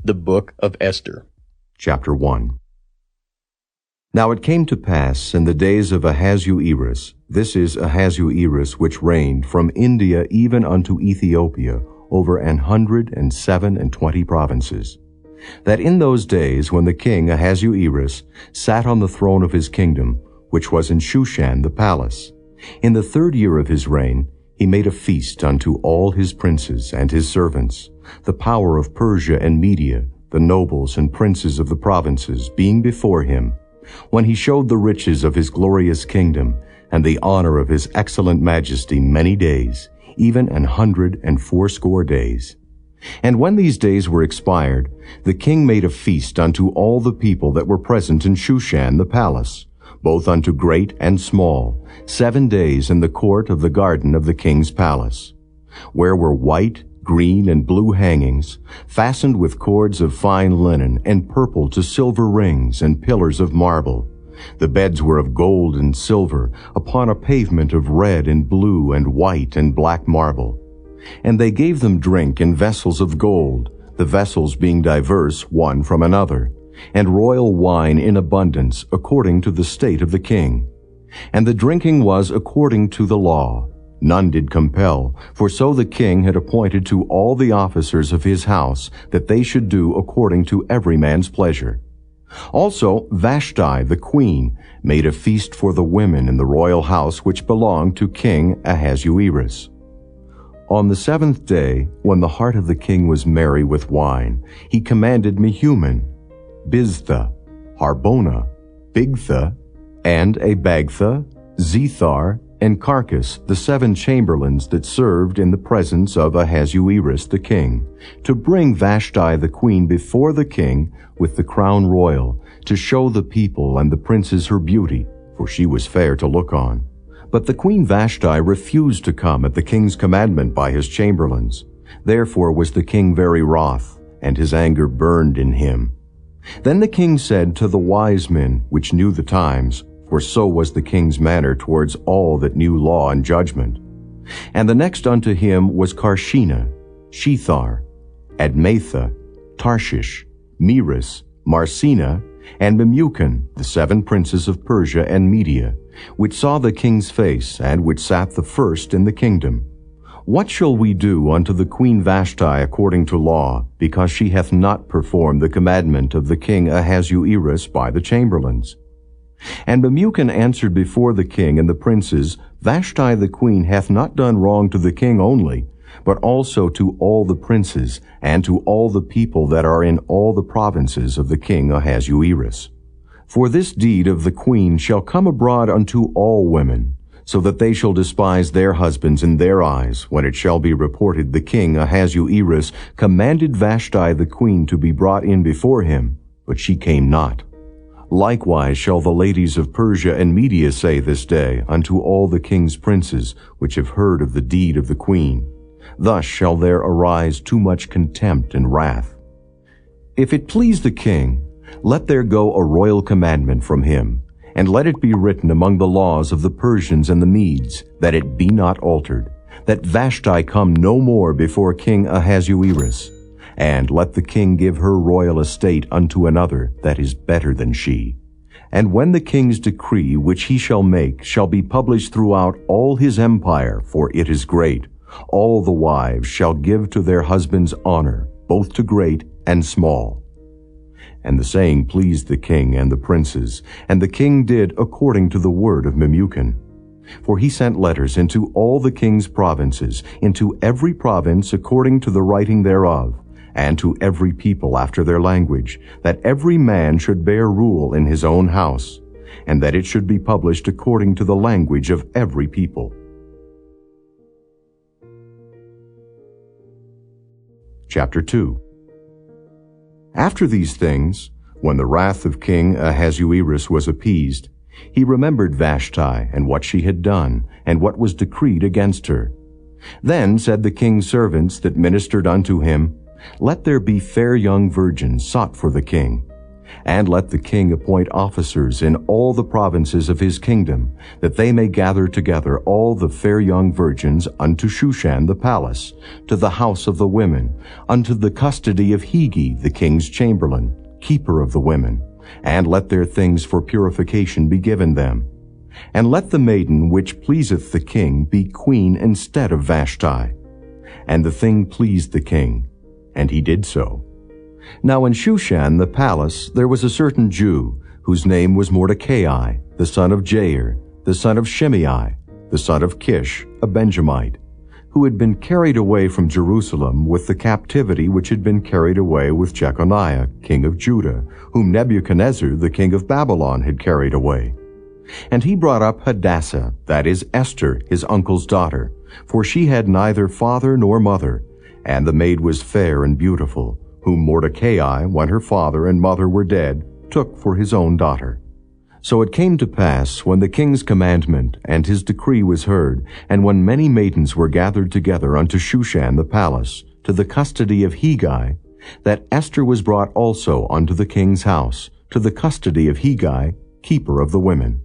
The Book of Esther. Chapter 1. Now it came to pass in the days of Ahasuerus, this is Ahasuerus which reigned from India even unto Ethiopia, over 127 provinces, that in those days when the king Ahasuerus sat on the throne of his kingdom, which was in Shushan the palace, in the 3rd year of his reign, he made a feast unto all his princes and his servants, the power of Persia and Media, the nobles and princes of the provinces, being before him, when he showed the riches of his glorious kingdom, and the honor of his excellent majesty many days, even 180 days. And when these days were expired, the king made a feast unto all the people that were present in Shushan the palace, both unto great and small, 7 days in the court of the garden of the king's palace, where were white, green, and blue hangings, fastened with cords of fine linen, and purple to silver rings, and pillars of marble. The beds were of gold and silver, upon a pavement of red and blue and white and black marble. And they gave them drink in vessels of gold, the vessels being diverse one from another, and royal wine in abundance, according to the state of the king. And the drinking was according to the law. None did compel, for so the king had appointed to all the officers of his house, that they should do according to every man's pleasure. Also Vashti the queen made a feast for the women in the royal house which belonged to King Ahasuerus. On the 7th day, when the heart of the king was merry with wine, he commanded Mehuman, Biztha, Harbona, Bigtha, and Abagtha, Zethar, and Carcass, the 7 chamberlains that served in the presence of Ahasuerus the king, to bring Vashti the queen before the king with the crown royal, to show the people and the princes her beauty, for she was fair to look on. But the queen Vashti refused to come at the king's commandment by his chamberlains. Therefore was the king very wroth, and his anger burned in him. Then the king said to the wise men which knew the times, for so was the king's manner towards all that knew law and judgment. And the next unto him was Carshena, Shethar, Admatha, Tarshish, Meres, Marsena, and Memucan, the 7 princes of Persia and Media, which saw the king's face, and which sat the first in the kingdom. What shall we do unto the queen Vashti according to law, because she hath not performed the commandment of the king Ahasuerus by the chamberlains? And Memucan answered before the king and the princes, Vashti the queen hath not done wrong to the king only, but also to all the princes, and to all the people that are in all the provinces of the king Ahasuerus. For this deed of the queen shall come abroad unto all women, so that they shall despise their husbands in their eyes, when it shall be reported the king Ahasuerus commanded Vashti the queen to be brought in before him, but she came not. Likewise shall the ladies of Persia and Media say this day unto all the king's princes, which have heard of the deed of the queen. Thus shall there arise too much contempt and wrath. If it please the king, let there go a royal commandment from him, and let it be written among the laws of the Persians and the Medes, that it be not altered, that Vashti come no more before King Ahasuerus. And let the king give her royal estate unto another that is better than she. And when the king's decree which he shall make shall be published throughout all his empire, for it is great, all the wives shall give to their husbands honor, both to great and small. And the saying pleased the king and the princes, and the king did according to the word of Memucan. For he sent letters into all the king's provinces, into every province according to the writing thereof, and to every people after their language, that every man should bear rule in his own house, and that it should be published according to the language of every people. Chapter 2. After these things, when the wrath of King Ahasuerus was appeased, he remembered Vashti and what she had done, and what was decreed against her. Then said the king's servants that ministered unto him, Let there be fair young virgins sought for the king. And let the king appoint officers in all the provinces of his kingdom, that they may gather together all the fair young virgins unto Shushan the palace, to the house of the women, unto the custody of Hegi the king's chamberlain, keeper of the women, and let their things for purification be given them. And let the maiden which pleaseth the king be queen instead of Vashti. And the thing pleased the king, and he did so. Now in Shushan the palace there was a certain Jew, whose name was Mordecai, the son of Jair, the son of Shimei, the son of Kish, a Benjamite, who had been carried away from Jerusalem with the captivity which had been carried away with Jeconiah, king of Judah, whom Nebuchadnezzar, the king of Babylon, had carried away. And he brought up Hadassah, that is Esther, his uncle's daughter, for she had neither father nor mother, and the maid was fair and beautiful, whom Mordecai, when her father and mother were dead, took for his own daughter. So it came to pass, when the king's commandment and his decree was heard, and when many maidens were gathered together unto Shushan the palace, to the custody of Hegi, that Esther was brought also unto the king's house, to the custody of Hegi, keeper of the women.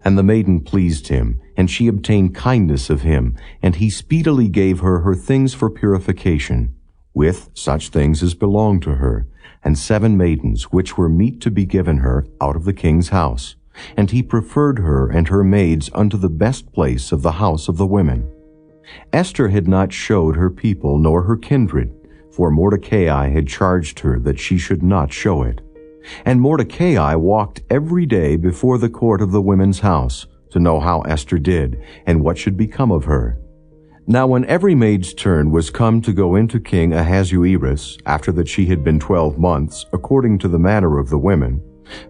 And the maiden pleased him, and she obtained kindness of him, and he speedily gave her things for purification, with such things as belonged to her, and 7 maidens which were meet to be given her out of the king's house. And he preferred her and her maids unto the best place of the house of the women. Esther had not showed her people nor her kindred, for Mordecai had charged her that she should not show it. And Mordecai walked every day before the court of the women's house, to know how Esther did, and what should become of her. Now when every maid's turn was come to go into King Ahasuerus, after that she had been 12 months, according to the manner of the women,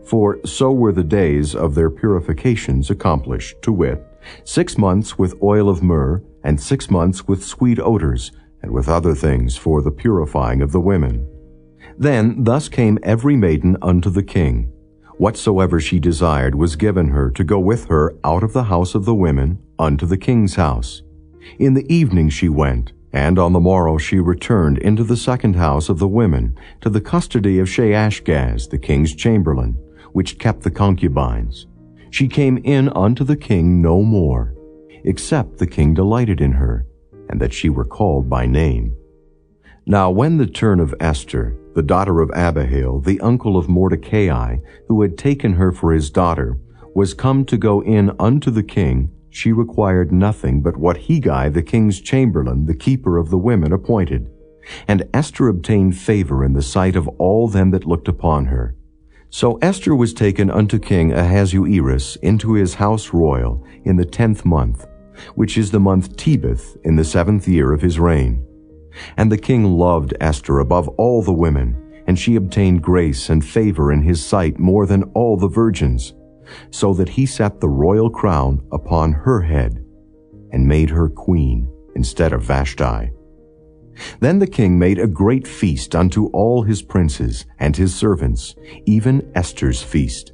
for so were the days of their purifications accomplished, to wit, 6 months with oil of myrrh, and 6 months with sweet odors, and with other things for the purifying of the women. Then thus came every maiden unto the king. Whatsoever she desired was given her to go with her out of the house of the women unto the king's house. In the evening she went, and on the morrow she returned into the second house of the women, to the custody of Shaashgaz, the king's chamberlain, which kept the concubines. She came in unto the king no more, except the king delighted in her, and that she were called by name. Now when the turn of Esther, the daughter of Abihail, the uncle of Mordecai, who had taken her for his daughter, was come to go in unto the king, she required nothing but what Hegi the king's chamberlain, the keeper of the women, appointed. And Esther obtained favor in the sight of all them that looked upon her. So Esther was taken unto King Ahasuerus into his house royal in the 10th month, which is the month Tebeth, in the 7th year of his reign. And the king loved Esther above all the women, and she obtained grace and favor in his sight more than all the virgins, so that he set the royal crown upon her head, and made her queen instead of Vashti. Then the king made a great feast unto all his princes and his servants, even Esther's feast.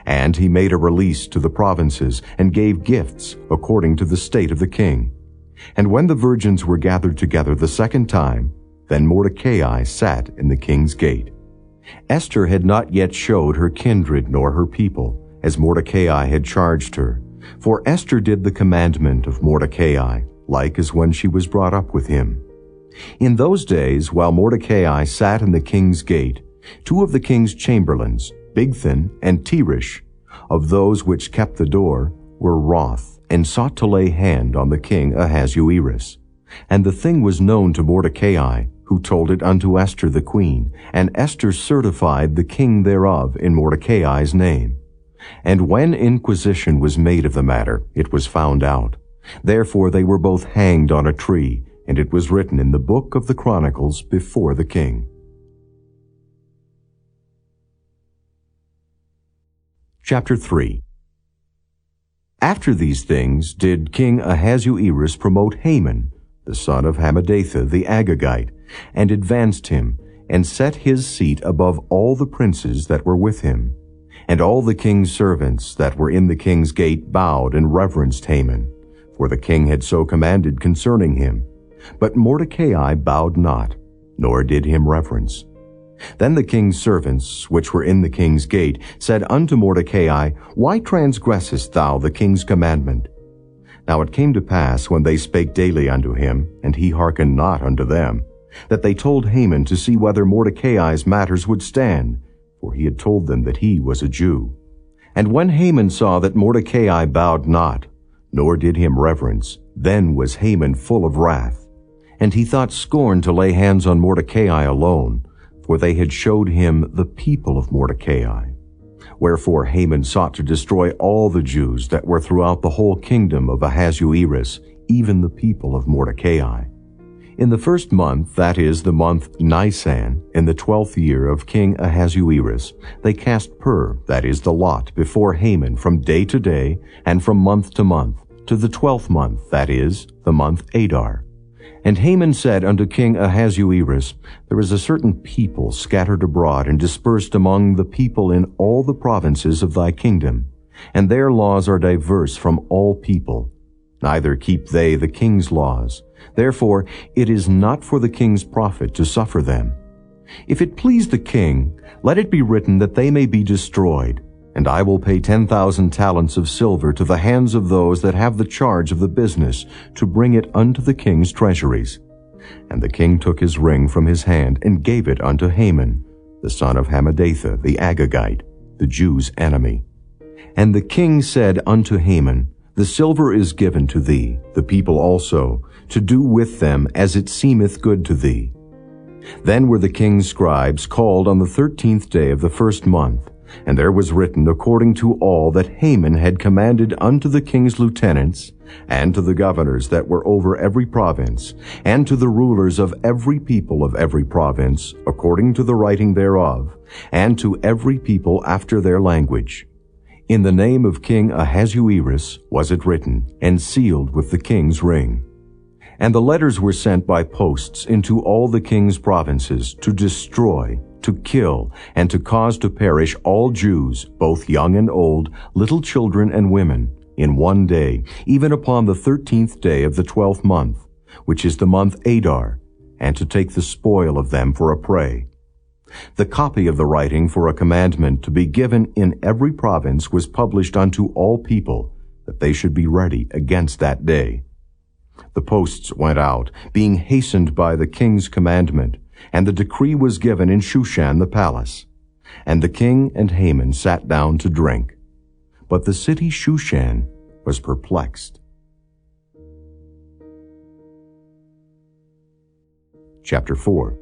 And he made a release to the provinces, and gave gifts according to the state of the king. And when the virgins were gathered together the second time, then Mordecai sat in the king's gate. Esther had not yet showed her kindred nor her people, as Mordecai had charged her. For Esther did the commandment of Mordecai, like as when she was brought up with him. In those days, while Mordecai sat in the king's gate, 2 of the king's chamberlains, Bigthan and Teresh, of those which kept the door, were wroth, and sought to lay hand on the king Ahasuerus. And the thing was known to Mordecai, who told it unto Esther the queen, and Esther certified the king thereof in Mordecai's name. And when inquisition was made of the matter, it was found out. Therefore they were both hanged on a tree, and it was written in the book of the Chronicles before the king. Chapter 3. After these things did King Ahasuerus promote Haman, the son of Hammedatha the Agagite, and advanced him, and set his seat above all the princes that were with him. And all the king's servants that were in the king's gate bowed and reverenced Haman, for the king had so commanded concerning him. But Mordecai bowed not, nor did him reverence. Then the king's servants, which were in the king's gate, said unto Mordecai, Why transgressest thou the king's commandment? Now it came to pass, when they spake daily unto him, and he hearkened not unto them, that they told Haman to see whether Mordecai's matters would stand, for he had told them that he was a Jew. And when Haman saw that Mordecai bowed not, nor did him reverence, then was Haman full of wrath. And he thought scorn to lay hands on Mordecai alone, for they had showed him the people of Mordecai. Wherefore Haman sought to destroy all the Jews that were throughout the whole kingdom of Ahasuerus, even the people of Mordecai. In the first month, that is, the month Nisan, in the 12th year of King Ahasuerus, they cast pur, that is, the lot, before Haman from day to day, and from month to month, to the 12th month, that is, the month Adar. And Haman said unto King Ahasuerus, There is a certain people scattered abroad and dispersed among the people in all the provinces of thy kingdom, and their laws are diverse from all people. Neither keep they the king's laws. Therefore it is not for the king's profit to suffer them. If it please the king, let it be written that they may be destroyed, and I will pay 10,000 talents of silver to the hands of those that have the charge of the business, to bring it unto the king's treasuries. And the king took his ring from his hand, and gave it unto Haman, the son of Hammedatha, the Agagite, the Jews' enemy. And the king said unto Haman, The silver is given to thee, the people also, to do with them as it seemeth good to thee. Then were the king's scribes called on the 13th day of the first month, and there was written according to all that Haman had commanded unto the king's lieutenants, and to the governors that were over every province, and to the rulers of every people of every province, according to the writing thereof, and to every people after their language. In the name of King Ahasuerus was it written, and sealed with the king's ring. And the letters were sent by posts into all the king's provinces, to destroy, to kill, and to cause to perish all Jews, both young and old, little children and women, in one day, even upon the 13th day of the 12th month, which is the month Adar, and to take the spoil of them for a prey. The copy of the writing for a commandment to be given in every province was published unto all people, that they should be ready against that day. The posts went out, being hastened by the king's commandment, and the decree was given in Shushan the palace. And the king and Haman sat down to drink. But the city Shushan was perplexed. Chapter 4.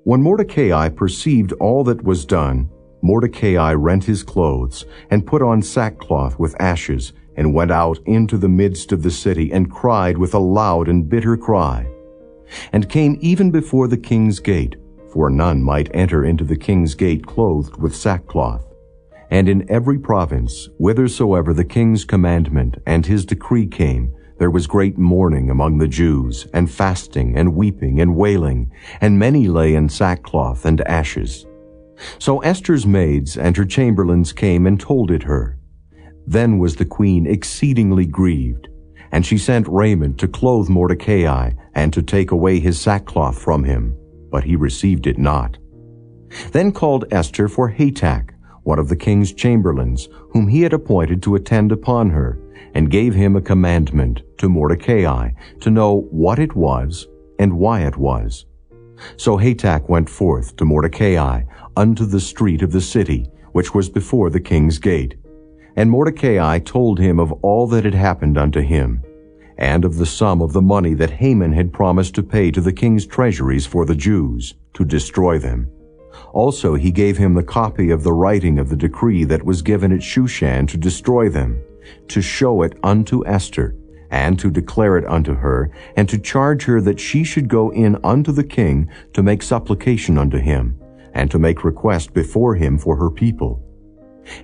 When Mordecai perceived all that was done, Mordecai rent his clothes, and put on sackcloth with ashes, and went out into the midst of the city, and cried with a loud and bitter cry, and came even before the king's gate, for none might enter into the king's gate clothed with sackcloth. And in every province, whithersoever the king's commandment and his decree came, there was great mourning among the Jews, and fasting, and weeping, and wailing, and many lay in sackcloth and ashes. So Esther's maids and her chamberlains came and told it her. Then was the queen exceedingly grieved, and she sent raiment to clothe Mordecai, and to take away his sackcloth from him, but he received it not. Then called Esther for Hatach, one of the king's chamberlains, whom he had appointed to attend upon her, and gave him a commandment to Mordecai, to know what it was, and why it was. So Hatach went forth to Mordecai unto the street of the city, which was before the king's gate. And Mordecai told him of all that had happened unto him, and of the sum of the money that Haman had promised to pay to the king's treasuries for the Jews, to destroy them. Also he gave him the copy of the writing of the decree that was given at Shushan to destroy them, to show it unto Esther, and to declare it unto her, and to charge her that she should go in unto the king to make supplication unto him, and to make request before him for her people.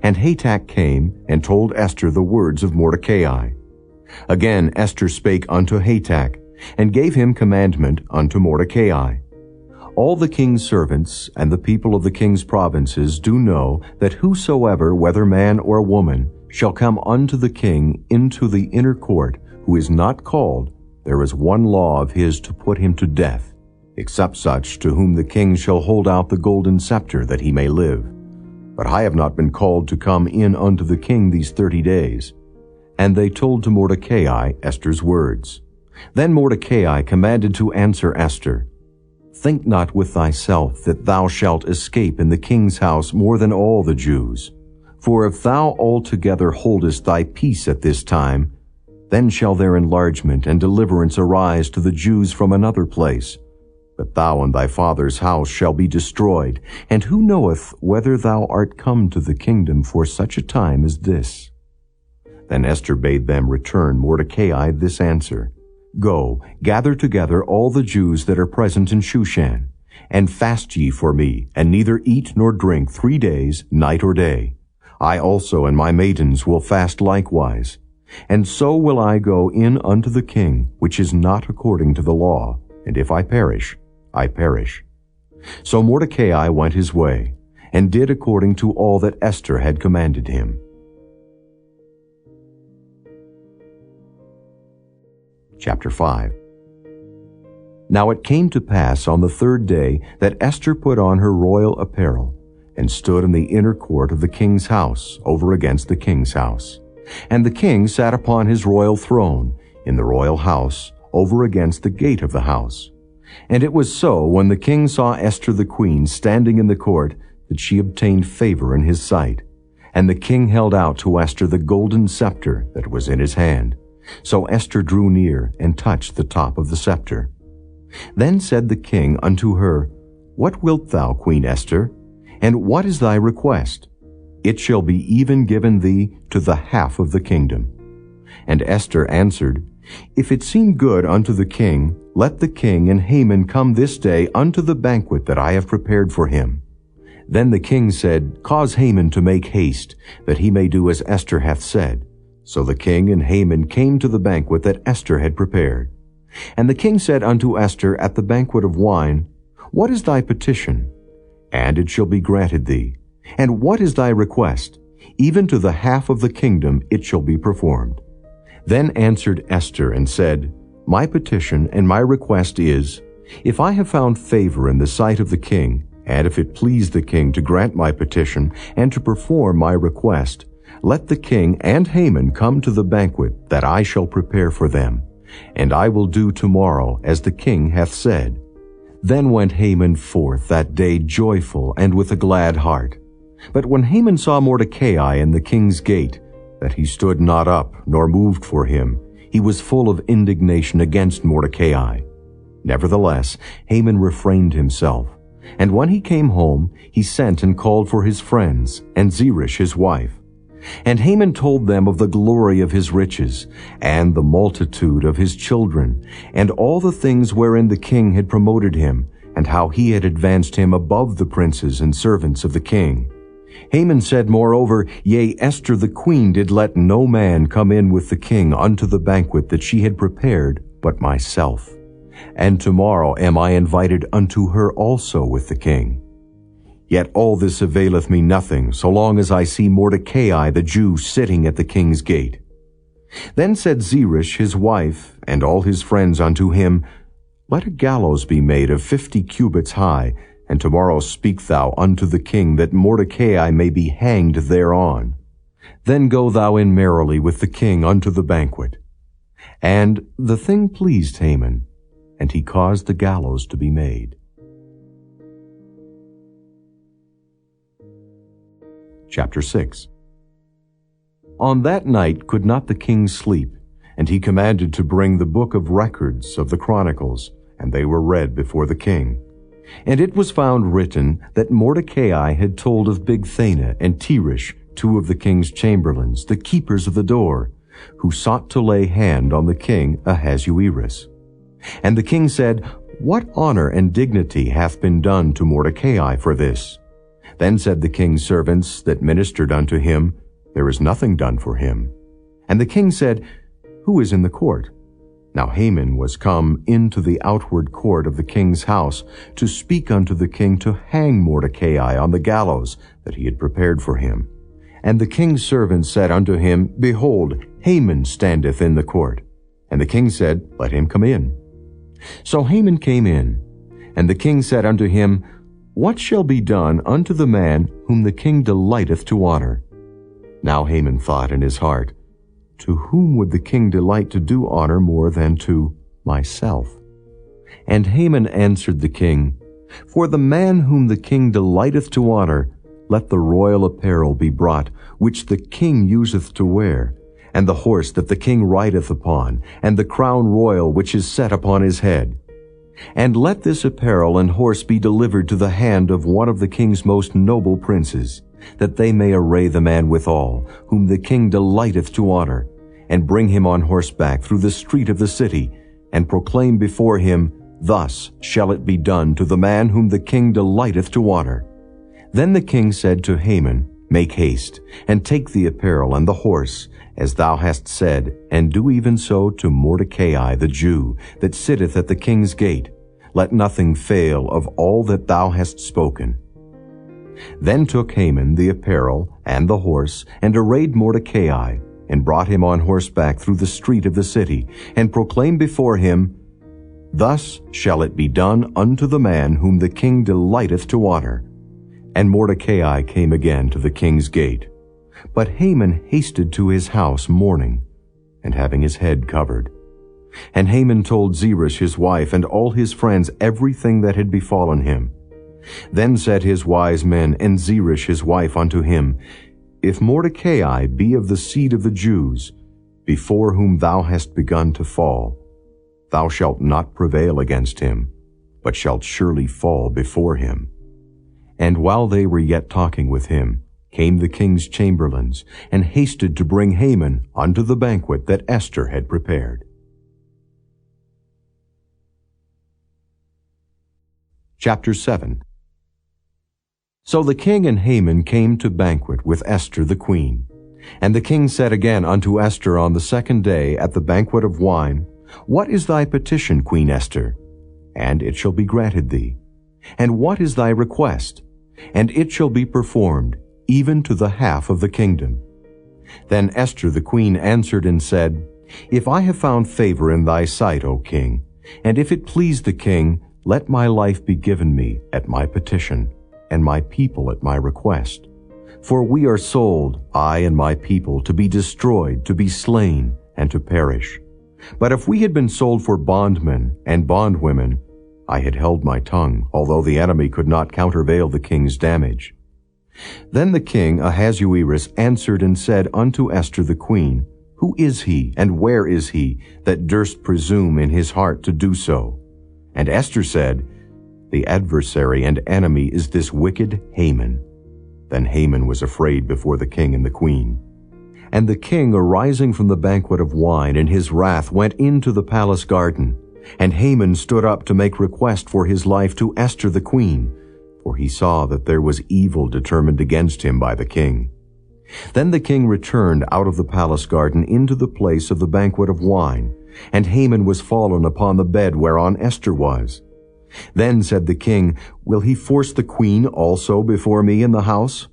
And Hatach came and told Esther the words of Mordecai. Again Esther spake unto Hatach, and gave him commandment unto Mordecai. All the king's servants and the people of the king's provinces do know that whosoever, whether man or woman, shall come unto the king into the inner court, who is not called, there is one law of his to put him to death, except such to whom the king shall hold out the golden scepter, that he may live. But I have not been called to come in unto the king these 30 days. And they told to Mordecai Esther's words. Then Mordecai commanded to answer Esther, Think not with thyself that thou shalt escape in the king's house more than all the Jews. For if thou altogether holdest thy peace at this time, then shall their enlargement and deliverance arise to the Jews from another place. But thou and thy father's house shall be destroyed, and who knoweth whether thou art come to the kingdom for such a time as this? Then Esther bade them return Mordecai this answer, Go, gather together all the Jews that are present in Shushan, and fast ye for me, and neither eat nor drink 3 days, night or day. I also and my maidens will fast likewise. And so will I go in unto the king, which is not according to the law, and if I perish, I perish. So Mordecai went his way, and did according to all that Esther had commanded him. Chapter 5. Now it came to pass on the 3rd day that Esther put on her royal apparel, and stood in the inner court of the king's house, over against the king's house. And the king sat upon his royal throne, in the royal house, over against the gate of the house. And it was so, when the king saw Esther the queen standing in the court, that she obtained favor in his sight. And the king held out to Esther the golden scepter that was in his hand. So Esther drew near, and touched the top of the scepter. Then said the king unto her, What wilt thou, Queen Esther? And what is thy request? It shall be even given thee to the half of the kingdom. And Esther answered, If it seem good unto the king, let the king and Haman come this day unto the banquet that I have prepared for him. Then the king said, Cause Haman to make haste, that he may do as Esther hath said. So the king and Haman came to the banquet that Esther had prepared. And the king said unto Esther at the banquet of wine, What is thy petition? And it shall be granted thee. And what is thy request? Even to the half of the kingdom it shall be performed. Then answered Esther and said, My petition and my request is, If I have found favor in the sight of the king, and if it please the king to grant my petition and to perform my request, let the king and Haman come to the banquet that I shall prepare for them, and I will do tomorrow as the king hath said. Then went Haman forth that day joyful and with a glad heart. But when Haman saw Mordecai in the king's gate, that he stood not up nor moved for him, he was full of indignation against Mordecai. Nevertheless, Haman refrained himself. And when he came home, he sent and called for his friends, and Zeresh his wife. And Haman told them of the glory of his riches, and the multitude of his children, and all the things wherein the king had promoted him, and how he had advanced him above the princes and servants of the king. Haman said moreover, Yea, Esther the queen did let no man come in with the king unto the banquet that she had prepared, but myself. And tomorrow am I invited unto her also with the king. Yet all this availeth me nothing, so long as I see Mordecai the Jew sitting at the king's gate. Then said Zeresh his wife, and all his friends unto him, Let a gallows be made of 50 cubits high, and tomorrow speak thou unto the king, that Mordecai may be hanged thereon. Then go thou in merrily with the king unto the banquet. And the thing pleased Haman, and he caused the gallows to be made. Chapter 6. On that night could not the king sleep, and he commanded to bring the book of records of the Chronicles, and they were read before the king. And it was found written that Mordecai had told of Bigthana and Teresh, 2 of the king's chamberlains, the keepers of the door, who sought to lay hand on the king Ahasuerus. And the king said, What honor and dignity hath been done to Mordecai for this? Then said the king's servants that ministered unto him, There is nothing done for him. And the king said, Who is in the court? Now Haman was come into the outward court of the king's house to speak unto the king to hang Mordecai on the gallows that he had prepared for him. And the king's servants said unto him, Behold, Haman standeth in the court. And the king said, Let him come in. So Haman came in. And the king said unto him, What shall be done unto the man whom the king delighteth to honor? Now Haman thought in his heart, To whom would the king delight to do honor more than to myself? And Haman answered the king, For the man whom the king delighteth to honor, let the royal apparel be brought, which the king useth to wear, and the horse that the king rideth upon, and the crown royal which is set upon his head. And let this apparel and horse be delivered to the hand of one of the king's most noble princes, that they may array the man withal, whom the king delighteth to honor, and bring him on horseback through the street of the city, and proclaim before him, Thus shall it be done to the man whom the king delighteth to honor. Then the king said to Haman, Make haste, and take the apparel and the horse, as thou hast said, and do even so to Mordecai the Jew, that sitteth at the king's gate. Let nothing fail of all that thou hast spoken. Then took Haman the apparel and the horse, and arrayed Mordecai, and brought him on horseback through the street of the city, and proclaimed before him, Thus shall it be done unto the man whom the king delighteth to honor. And Mordecai came again to the king's gate. But Haman hasted to his house mourning, and having his head covered. And Haman told Zeresh his wife and all his friends everything that had befallen him. Then said his wise men and Zeresh his wife unto him, If Mordecai be of the seed of the Jews, before whom thou hast begun to fall, thou shalt not prevail against him, but shalt surely fall before him. And while they were yet talking with him, came the king's chamberlains, and hasted to bring Haman unto the banquet that Esther had prepared. Chapter 7. So the king and Haman came to banquet with Esther the queen. And the king said again unto Esther on the second day at the banquet of wine, What is thy petition, Queen Esther? And it shall be granted thee. And what is thy request? And it shall be performed, even to the half of the kingdom. Then Esther the queen answered and said, If I have found favor in thy sight, O king, and if it please the king, let my life be given me at my petition, and my people at my request. For we are sold, I and my people, to be destroyed, to be slain, and to perish. But if we had been sold for bondmen and bondwomen, I had held my tongue, although the enemy could not countervail the king's damage. Then the king Ahasuerus answered and said unto Esther the queen, Who is he, and where is he, that durst presume in his heart to do so? And Esther said, The adversary and enemy is this wicked Haman. Then Haman was afraid before the king and the queen. And the king, arising from the banquet of wine in his wrath, went into the palace garden. And Haman stood up to make request for his life to Esther the queen, for he saw that there was evil determined against him by the king. Then the king returned out of the palace garden into the place of the banquet of wine, and Haman was fallen upon the bed whereon Esther was. Then said the king, Will he force the queen also before me in the house?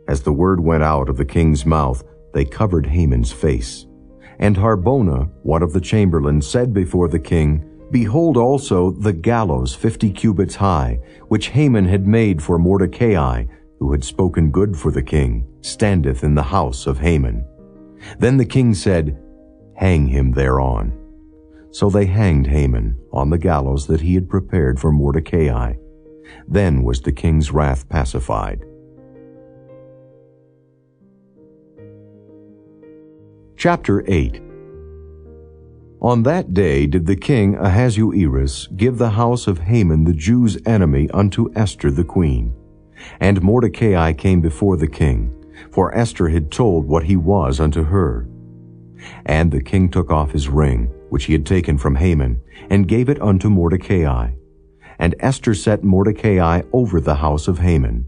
As the word went out of the king's mouth, they covered Haman's face. And Harbona, one of the chamberlains, said before the king, Behold also the gallows 50 cubits high, which Haman had made for Mordecai, who had spoken good for the king, standeth in the house of Haman. Then the king said, Hang him thereon. So they hanged Haman on the gallows that he had prepared for Mordecai. Then was the king's wrath pacified. Chapter 8. On that day did the king Ahasuerus give the house of Haman the Jew's enemy unto Esther the queen. And Mordecai came before the king, for Esther had told what he was unto her. And the king took off his ring, which he had taken from Haman, and gave it unto Mordecai. And Esther set Mordecai over the house of Haman.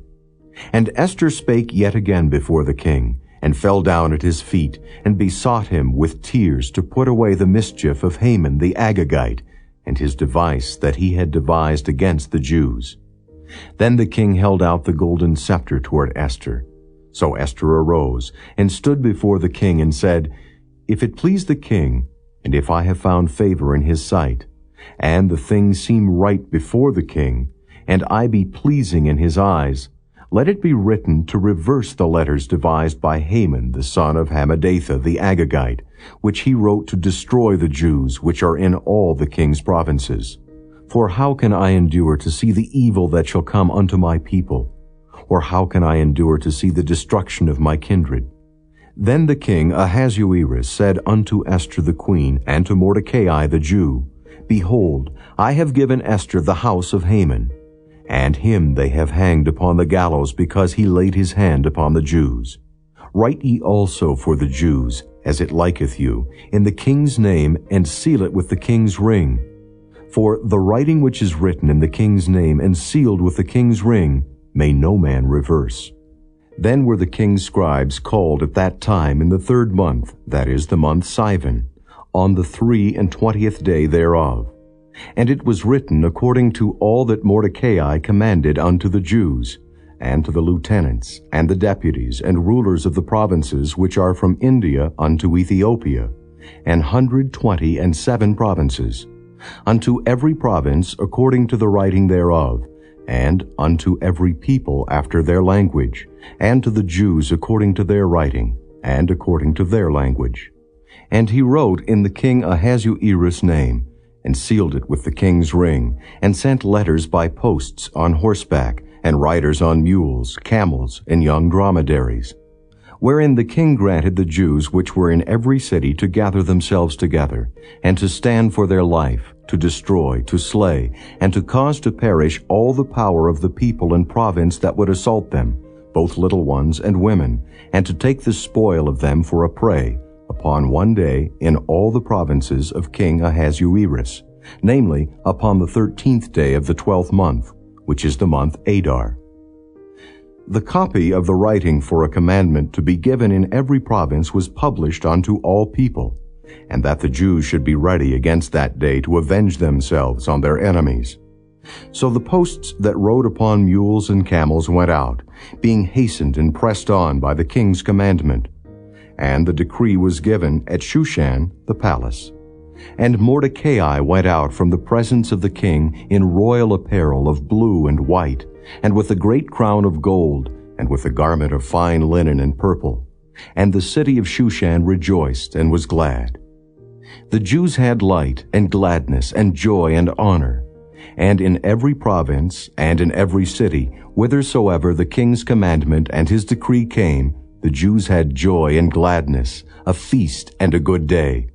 And Esther spake yet again before the king, and fell down at his feet, and besought him with tears to put away the mischief of Haman the Agagite, and his device that he had devised against the Jews. Then the king held out the golden scepter toward Esther. So Esther arose, and stood before the king, and said, If it please the king, and if I have found favor in his sight, and the thing seem right before the king, and I be pleasing in his eyes, let it be written to reverse the letters devised by Haman the son of Hammedatha the Agagite, which he wrote to destroy the Jews which are in all the king's provinces. For how can I endure to see the evil that shall come unto my people? Or how can I endure to see the destruction of my kindred? Then the king Ahasuerus said unto Esther the queen, and to Mordecai the Jew, Behold, I have given Esther the house of Haman, and him they have hanged upon the gallows, because he laid his hand upon the Jews. Write ye also for the Jews, as it liketh you, in the king's name, and seal it with the king's ring. For the writing which is written in the king's name, and sealed with the king's ring, may no man reverse. Then were the king's scribes called at that time in the 3rd month, that is, the month Sivan, on the 23 day thereof. And it was written according to all that Mordecai commanded unto the Jews, and to the lieutenants, and the deputies, and rulers of the provinces which are from India unto Ethiopia, 127 provinces, unto every province according to the writing thereof, and unto every people after their language, and to the Jews according to their writing, and according to their language. And he wrote in the king Ahasuerus' name, and sealed it with the king's ring, and sent letters by posts on horseback, and riders on mules, camels, and young dromedaries, wherein the king granted the Jews which were in every city to gather themselves together, and to stand for their life, to destroy, to slay, and to cause to perish all the power of the people and province that would assault them, both little ones and women, and to take the spoil of them for a prey, upon one day in all the provinces of King Ahasuerus, namely, upon the 13th day of the 12th month, which is the month Adar. The copy of the writing for a commandment to be given in every province was published unto all people, and that the Jews should be ready against that day to avenge themselves on their enemies. So the posts that rode upon mules and camels went out, being hastened and pressed on by the king's commandment. And the decree was given at Shushan the palace. And Mordecai went out from the presence of the king in royal apparel of blue and white, and with a great crown of gold, and with a garment of fine linen and purple. And the city of Shushan rejoiced and was glad. The Jews had light and gladness and joy and honor. And in every province and in every city, whithersoever the king's commandment and his decree came, the Jews had joy and gladness, a feast and a good day.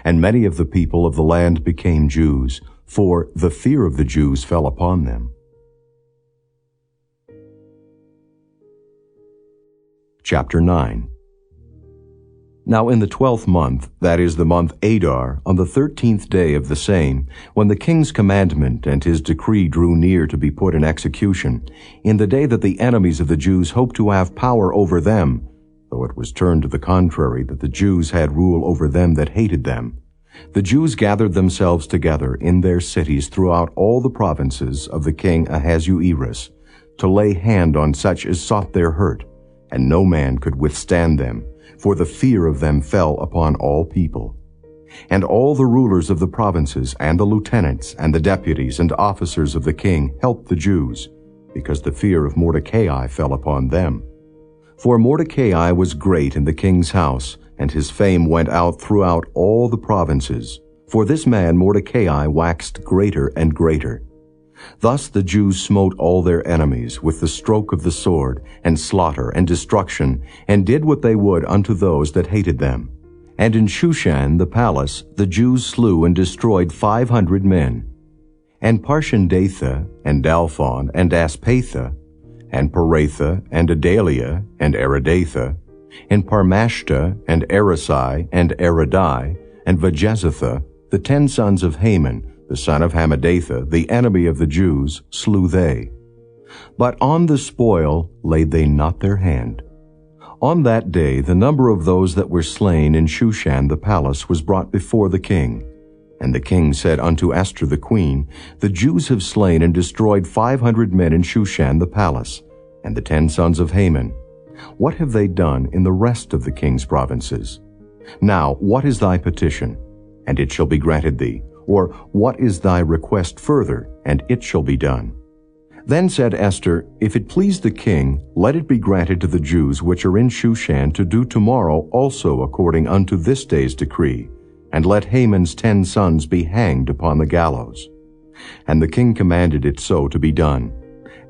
And many of the people of the land became Jews, for the fear of the Jews fell upon them. Chapter 9. Now in the 12th month, that is the month Adar, on the 13th day of the same, when the king's commandment and his decree drew near to be put in execution, in the day that the enemies of the Jews hoped to have power over them, though it was turned to the contrary that the Jews had rule over them that hated them, the Jews gathered themselves together in their cities throughout all the provinces of the king Ahasuerus, to lay hand on such as sought their hurt, and no man could withstand them, for the fear of them fell upon all people. And all the rulers of the provinces, and the lieutenants, and the deputies, and officers of the king helped the Jews, because the fear of Mordecai fell upon them. For Mordecai was great in the king's house, and his fame went out throughout all the provinces. For this man Mordecai waxed greater and greater. Thus the Jews smote all their enemies with the stroke of the sword, and slaughter, and destruction, and did what they would unto those that hated them. And in Shushan the palace the Jews slew and destroyed 500 men. And Parshandatha, and Dalphon, and Aspatha, and Paratha, and Adalia, and Aridatha, and Parmashta, and Arasai, and Aradai, and Vajezatha, the 10 sons of Haman, the son of Hammedatha, the enemy of the Jews, slew they. But on the spoil laid they not their hand. On that day the number of those that were slain in Shushan the palace was brought before the king. And the king said unto Esther the queen, The Jews have slain and destroyed 500 men in Shushan the palace, and the 10 sons of Haman. What have they done in the rest of the king's provinces? Now what is thy petition? And it shall be granted thee. Or what is thy request further, and it shall be done? Then said Esther, If it please the king, let it be granted to the Jews which are in Shushan to do tomorrow also according unto this day's decree, and let Haman's 10 sons be hanged upon the gallows. And the king commanded it so to be done.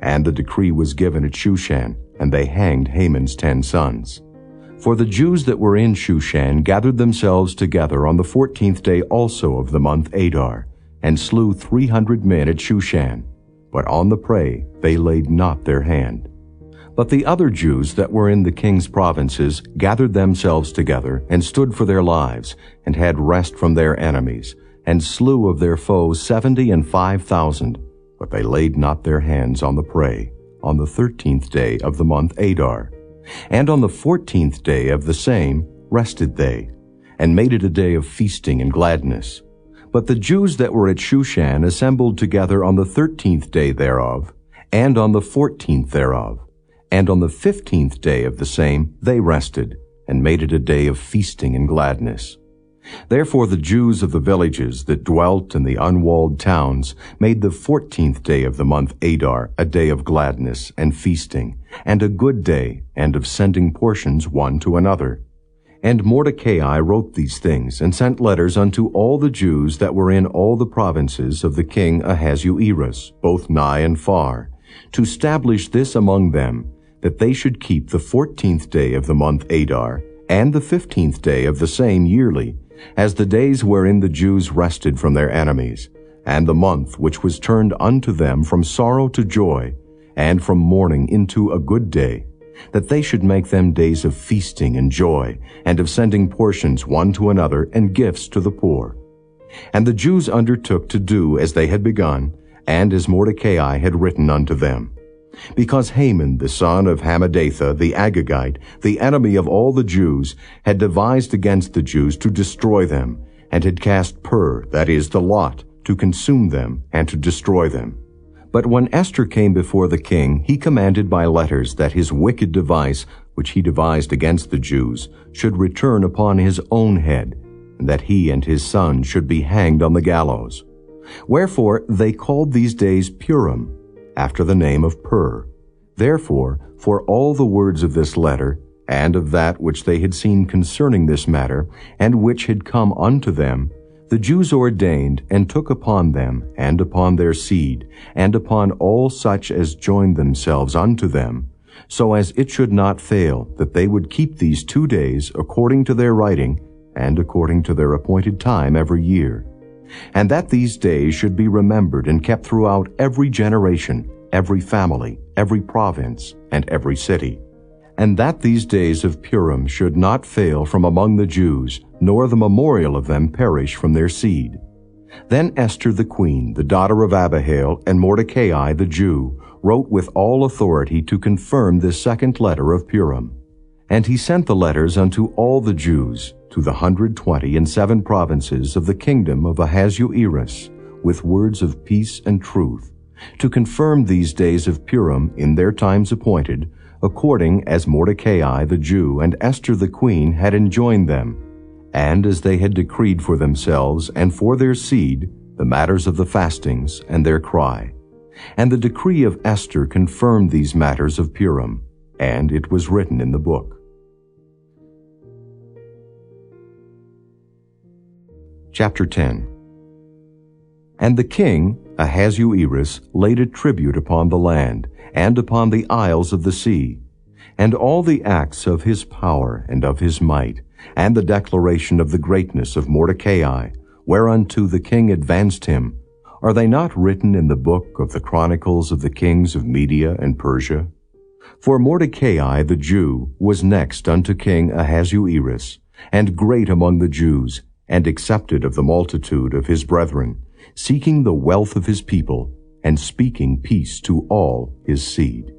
And the decree was given at Shushan, and they hanged Haman's 10 sons. For the Jews that were in Shushan gathered themselves together on the 14th day also of the month Adar, and slew 300 men at Shushan. But on the prey they laid not their hand. But the other Jews that were in the king's provinces gathered themselves together, and stood for their lives, and had rest from their enemies, and slew of their foes 75,000. But they laid not their hands on the prey, on the 13th day of the month Adar. And on the 14th day of the same rested they, and made it a day of feasting and gladness. But the Jews that were at Shushan assembled together on the 13th day thereof, and on the 14th thereof. And on the 15th day of the same they rested, and made it a day of feasting and gladness. Therefore the Jews of the villages that dwelt in the unwalled towns made the 14th day of the month Adar a day of gladness and feasting, and a good day, and of sending portions one to another. And Mordecai wrote these things, and sent letters unto all the Jews that were in all the provinces of the king Ahasuerus, both nigh and far, to establish this among them, that they should keep the 14th day of the month Adar, and the 15th day of the same yearly, as the days wherein the Jews rested from their enemies, and the month which was turned unto them from sorrow to joy, and from mourning into a good day, that they should make them days of feasting and joy, and of sending portions one to another, and gifts to the poor. And the Jews undertook to do as they had begun, and as Mordecai had written unto them. Because Haman the son of Hammedatha the Agagite, the enemy of all the Jews, had devised against the Jews to destroy them, and had cast pur, that is, the lot, to consume them and to destroy them. But when Esther came before the king, he commanded by letters that his wicked device, which he devised against the Jews, should return upon his own head, and that he and his son should be hanged on the gallows. Wherefore they called these days Purim, after the name of Pur. Therefore, for all the words of this letter, and of that which they had seen concerning this matter, and which had come unto them, the Jews ordained and took upon them, and upon their seed, and upon all such as joined themselves unto them, so as it should not fail that they would keep these 2 days according to their writing, and according to their appointed time every year. And that these days should be remembered and kept throughout every generation, every family, every province, and every city. And that these days of Purim should not fail from among the Jews, nor the memorial of them perish from their seed. Then Esther the queen, the daughter of Abihail, and Mordecai the Jew, wrote with all authority to confirm this second letter of Purim. And he sent the letters unto all the Jews, to the 127 provinces of the kingdom of Ahasuerus, with words of peace and truth, to confirm these days of Purim in their times appointed, according as Mordecai the Jew and Esther the queen had enjoined them, and as they had decreed for themselves and for their seed the matters of the fastings and their cry. And the decree of Esther confirmed these matters of Purim, and it was written in the book. Chapter 10. And the king, Ahasuerus, laid a tribute upon the land, and upon the isles of the sea, and all the acts of his power and of his might, and the declaration of the greatness of Mordecai, whereunto the king advanced him, are they not written in the book of the chronicles of the kings of Media and Persia? For Mordecai the Jew was next unto King Ahasuerus, and great among the Jews, and accepted of the multitude of his brethren, seeking the wealth of his people, and speaking peace to all his seed.